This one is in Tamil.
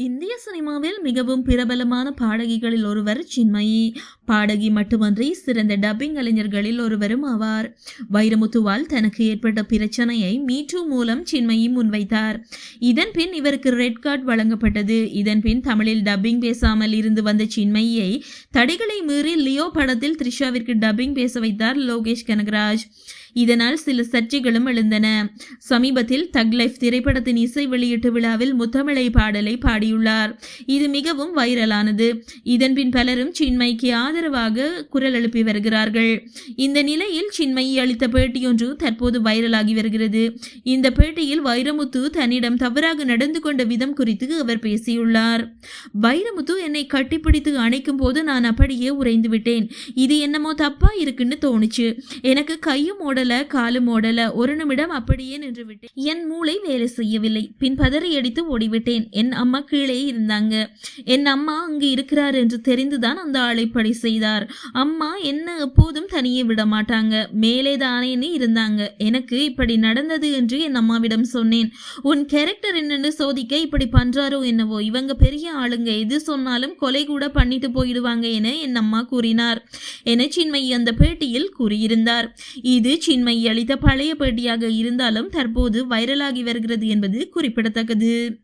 இந்திய சினிமாவில் மிகவும் பிரபலமான பாடகிகளில் ஒருவர் சின்மயி. பாடகி மட்டுமன்றி சிறந்த டப்பிங் கலைஞர்களில் ஒருவரும் ஆவார். வைரமுத்துவால் தனக்கு ஏற்பட்ட பிரச்சனையை மீ2 மூலம் சின்மயி முன்வைத்தார். இதன் பின் இவருக்கு ரெட் கார்டு வழங்கப்பட்டது. இதன் பின் தமிழில் டப்பிங் பேசாமல் இருந்து வந்த சின்மயியை தடைகளை மீறி லியோ படத்தில் த்ரிஷாவிற்கு டப்பிங் பேச வைத்தார் லோகேஷ் கனகராஜ். இதனால் சில சர்ச்சைகளும் எழுந்தன. சமீபத்தில் தக் லைஃப் திரைப்படத்தின் இசை வெளியீட்டு விழாவில் முத்தமிழை பாடலை பாடியுள்ளார். இது மிகவும் வைரலானது. இதன் பின் பலரும் சின்மயிக்கு ஆதரவாக குரல் எழுப்பி வருகிறார்கள். இந்த நிலையில் சின்மயி அளித்த பேட்டியொன்று தற்போது வைரலாகி வருகிறது. இந்த பேட்டியில் வைரமுத்து தன்னிடம் தவறாக நடந்து கொண்ட விதம் குறித்து அவர் பேசியுள்ளார். வைரமுத்து என்னை கட்டிப்பிடித்து அணைக்கும் போது நான் அப்படியே உறைந்து விட்டேன். இது என்னமோ தப்பா இருக்குன்னு தோணுச்சு. எனக்கு கையும் ஓடல காலும் ஓடல. ஒரு நிமிடம் அப்படியே நின்று விட்டேன். என் மூளை வேலை செய்யவில்லை. பின் பதறி அடித்து ஓடிவிட்டேன். என் அம்மா கீழே இருந்தாங்க. என் அம்மா அங்கு இருக்கிறார் என்று தெரிந்துதான் அந்த ஆளைப்படை செய்தார். அம்மா என்ன எப்போதும் தனியே விட மாட்டாங்க. மேலே தானே இருந்தாங்க. எனக்கு இப்படி நடந்தது என்று என் அம்மாவிடம் சொன்னேன். உன் கேரக்டர் என்னன்னு சோதிக்க இப்படி பண்றாரோ என்னவோ. இவங்க பெரிய ஆளுங்க, எது சொன்னாலும் கொலை கூட பண்ணிட்டு போயிடுவாங்க என என் அம்மா கூறினார் என சின்மயி அந்த பேட்டியில் கூறியிருந்தார். இது சின்மயி அளித்த பழைய பேட்டியாக இருந்தாலும் தற்போது வைரலாகி வருகிறது என்பது குறிப்பிடத்தக்கது.